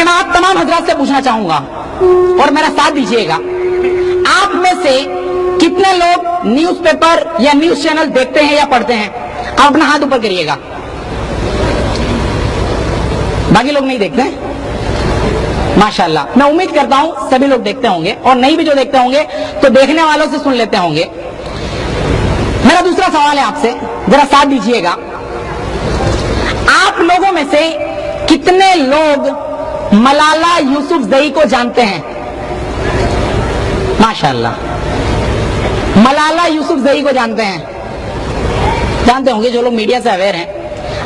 मैं आप तमाम हजरात से पूछना चाहूंगा और मेरा साथ दीजिएगा, आप में से कितने लोग न्यूज़पेपर या न्यूज चैनल देखते हैं या पढ़ते हैं? आप अपना हाथ ऊपर करिएगा। बाकी लोग नहीं देखते हैं? माशाअल्लाह। मैं उम्मीद करता हूं सभी लोग देखते होंगे, और नहीं भी जो देखते होंगे तो देखने वालों से सुन लेते होंगे। मेरा दूसरा सवाल है आपसे, जरा साथ दीजिएगा। आप लोगों में से कितने लोग मलाला यूसुफजई को जानते हैं? माशाअल्लाह, मलाला यूसुफजई को जानते हैं? जानते होंगे जो लोग मीडिया से अवेयर हैं।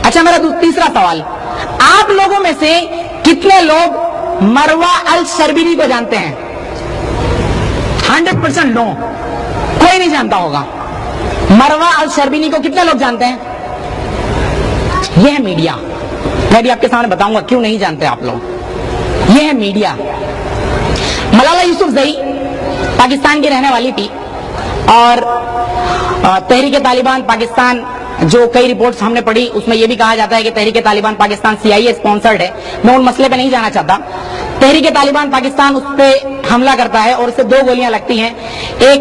अच्छा, मेरा तीसरा सवाल, आप लोगों में से कितने लोग मरवा अल शर्बीनी को जानते हैं? 100% नो, कोई नहीं जानता होगा। मरवा अल शर्बीनी को कितने लोग जानते हैं? यह है मीडिया। मैं भी आपके सामने बताऊंगा क्यों नहीं जानते आप लोग। यह है मीडिया। मलाला यूसुफजई पाकिस्तान की रहने वाली थी, और तहरीक तालिबान पाकिस्तान, जो कई रिपोर्ट्स हमने पढ़ी, उसमें यह भी कहा जाता है कि तहरीक तालिबान पाकिस्तान CIA स्पॉन्सर्ड है। मैं उन मसले पे नहीं जाना चाहता। तहरीक तालिबान पाकिस्तान उस पर हमला करता है और उससे 2 गोलियां लगती हैं, एक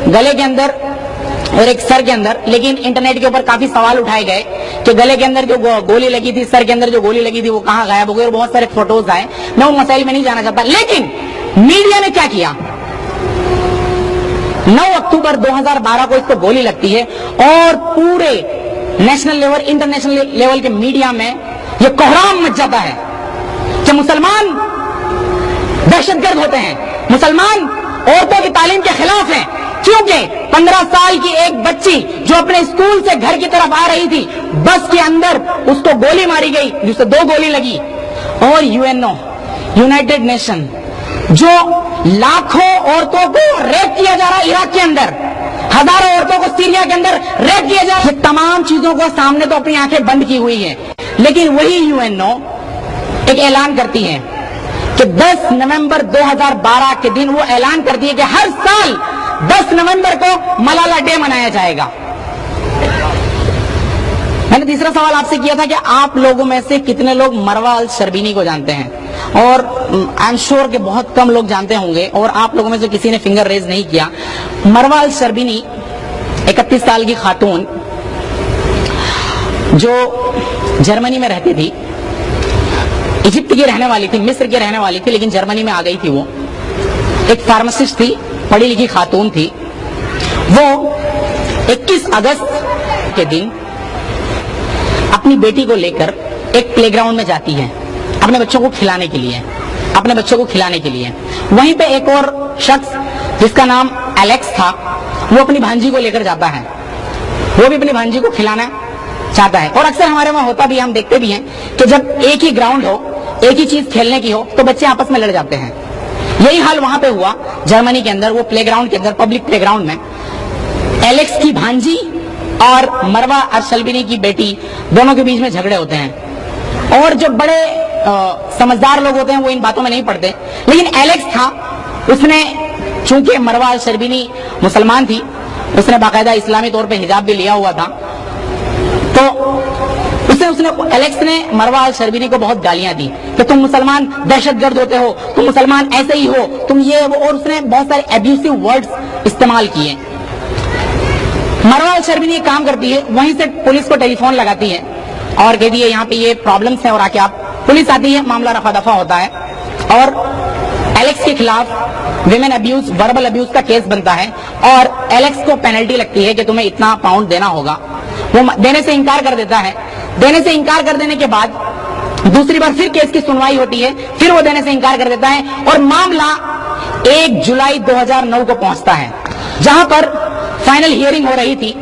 गले के अंदर और एक सर के अंदर। लेकिन इंटरनेट के ऊपर काफी सवाल उठाए गए कि गले के अंदर जो गोली लगी थी, सर के अंदर जो गोली लगी थी, वो कहां गायब हो गई, और बहुत सारे फोटोज आए। मैं उन मसाइल में नहीं जाना चाहता। लेकिन मीडिया ने क्या किया, 9 अक्टूबर 2012 को इसको गोली लगती है, और पूरे नेशनल लेवल, इंटरनेशनल लेवल के मीडिया में यह कोहराम मच जाता है कि मुसलमान दहशतगर्द होते हैं, मुसलमान औरतों की तालीम के खिलाफ हैं, क्योंकि 15 साल की एक बच्ची जो अपने स्कूल से घर की तरफ आ रही थी, बस के अंदर उसको गोली मारी गई, जिससे 2 गोली लगी। और UNO, यूनाइटेड नेशन, जो लाखों औरतों को रेप किया जा रहा है इराक के अंदर, हजारों औरतों को सीरिया के अंदर रेप किया जा रहा है, तमाम चीजों को सामने तो अपनी आंखें बंद की हुई है। लेकिन वही UNO एक ऐलान करती है कि 10 नवंबर 2012 के दिन वो ऐलान करती है कि हर साल 10 नवंबर को मलाला डे मनाया जाएगा। मैंने तीसरा सवाल आपसे किया था कि आप लोगों में से कितने लोग मरवा अल शर्बीनी को जानते हैं, और आई एम श्योर कि बहुत कम लोग जानते होंगे, और आप लोगों में से किसी ने फिंगर रेज नहीं किया। मरवा अल शर्बीनी 31 साल की खातून जो जर्मनी में रहती थी, इजिप्ट की रहने वाली थी, मिस्र की रहने वाली थी, लेकिन जर्मनी में आ गई थी। वो एक फार्मासिस्ट थी, पढ़ी लिखी खातून थी। वो 21 अगस्त के दिन अपनी बेटी को लेकर एक प्लेग्राउंड में जाती है, अपने बच्चों को खिलाने के लिए, अपने बच्चों को खिलाने के लिए। वहीं पे एक और शख्स जिसका नाम एलेक्स था, वो अपनी भांजी को लेकर जाता है, वो भी अपनी भांजी को खिलाना चाहता है। और अक्सर हमारे वहां होता भी, हम देखते भी हैं कि जब एक ही ग्राउंड हो, एक ही चीज खेलने की हो, तो बच्चे आपस में लड़ जाते हैं। यही हाल वहां पे हुआ जर्मनी के अंदर, वो प्लेग्राउंड के अंदर, पब्लिक प्लेग्राउंड में एलेक्स की भांजी और मरवा अल शर्बीनी की बेटी, दोनों के बीच में झगड़े होते हैं। और जो बड़े समझदार लोग होते हैं वो इन बातों में नहीं पड़ते, लेकिन एलेक्स था, उसने, चूंकि मरवा अल शर्बीनी मुसलमान थी, उसने बाकायदा इस्लामी तौर पे हिजाब भी लिया हुआ था, तो उसने एलेक्स ने मरवा अल शर्बीनी को बहुत गालियां दी कि तुम मुसलमान दहशतगर्द होते हो, तुम मुसलमान ऐसे ही हो, तुम ये वो, और उसने बहुत सारे एब्यूसिव वर्ड्स इस्तेमाल किए। मरवा अल शर्बीनी एक काम करती है, वहीं से पुलिस को टेलीफोन लगाती है और कहती है यहाँ पे ये प्रॉब्लम्स है, और आके आप, पुलिस आती है, मामला रफा दफा होता है, और एलेक्स के खिलाफ विमेन अब्यूज, वर्बल अब्यूज का केस बनता है, और एलेक्स को पेनल्टी लगती है कि तुम्हें इतना पाउंड देना होगा। वो देने से इनकार कर देता है। देने से इनकार कर देने के बाद दूसरी बार फिर केस की सुनवाई होती है, फिर वो देने से इनकार कर देता है, और मामला 1 जुलाई 2009 को पहुंचता है, जहां पर फाइनल हियरिंग हो रही थी।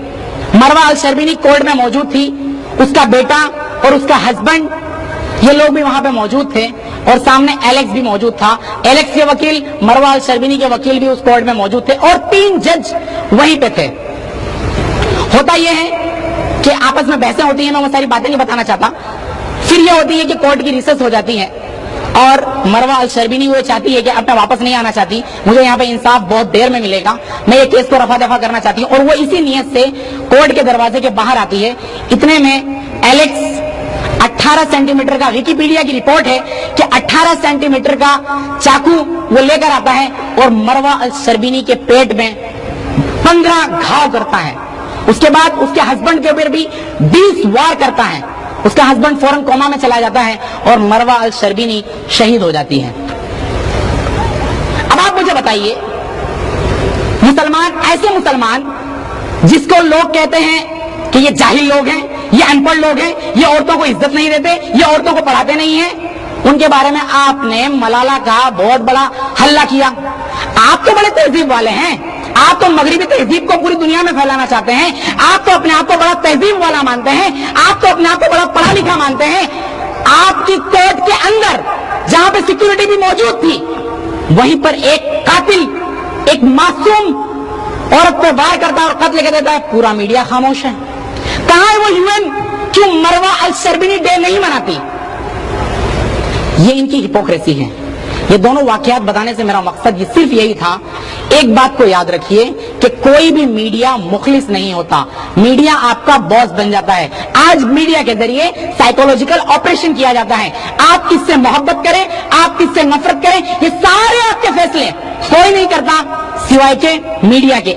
मरवा अल शर्बीनी कोर्ट में मौजूद थी, उसका बेटा और उसका हस्बैंड, ये लोग भी वहां पे मौजूद थे, और सामने एलेक्स भी मौजूद था। एलेक्स के वकील, मरवा अल शर्बीनी के वकील भी उस कोर्ट में मौजूद थे, और 3 जज वहीं पे थे। होता यह है कि आपस में बहसें होती हैं, मैं वो सारी बातें नहीं बताना चाहता। फिर ये होती है कि कोर्ट की रिसेस हो जाती है, और मरवा अल शर्बीनी वो चाहती है कि अब मैं वापस नहीं आना चाहती, मुझे यहाँ पे इंसाफ बहुत देर में मिलेगा, मैं ये केस को रफा दफा करना चाहती हूँ, और वो इसी नीयत से कोर्ट के दरवाजे के बाहर आती है। इतने में एलेक्स 18 सेंटीमीटर का, विकिपीडिया की रिपोर्ट है कि 18 सेंटीमीटर का चाकू वो लेकर आता है और मरवा अल शर्बीनी के पेट में 15 घाव करता है। उसके बाद उसके हस्बैंड के ऊपर भी 20 वार करता है। उसका हस्बैंड फौरन कोमा में चला जाता है और मरवा अल शर्बीनी शहीद हो जाती है। अब आप मुझे बताइए, मुसलमान, ऐसे मुसलमान जिसको लोग कहते हैं कि ये जाहिल लोग हैं, ये अनपढ़ लोग हैं, ये औरतों को इज्जत नहीं देते, ये औरतों को पढ़ाते नहीं हैं, उनके बारे में आपने मलाला का बहुत बड़ा हल्ला किया। आप तो बड़े तहजीब वाले हैं, आप तो मगरिबी तहजीब को पूरी दुनिया में फैलाना चाहते हैं, आप तो अपने आप को बड़ा तहजीब वाला मानते हैं, आप तो अपने आप को बड़ा पढ़ा लिखा मानते हैं। आपकी कोर्ट के अंदर जहां पे सिक्योरिटी भी मौजूद थी, वहीं पर एक कातिल, एक मासूम औरत पे वार करता है और कत्ल कर देता है, पूरा मीडिया खामोश है। कहां है वो यूएन? क्यों मरवा अल शर्बीनी डे नहीं मनाती? ये इनकी हिपोक्रेसी है। ये दोनों वाकयात बताने से मेरा मकसद ये सिर्फ यही था, एक बात को याद रखिए कि कोई भी मीडिया मुखलिस नहीं होता, मीडिया आपका बॉस बन जाता है। आज मीडिया के जरिए साइकोलॉजिकल ऑपरेशन किया जाता है। आप किससे मोहब्बत करें, आप किससे नफरत करें, ये सारे आपके फैसले कोई नहीं करता सिवाय के मीडिया के।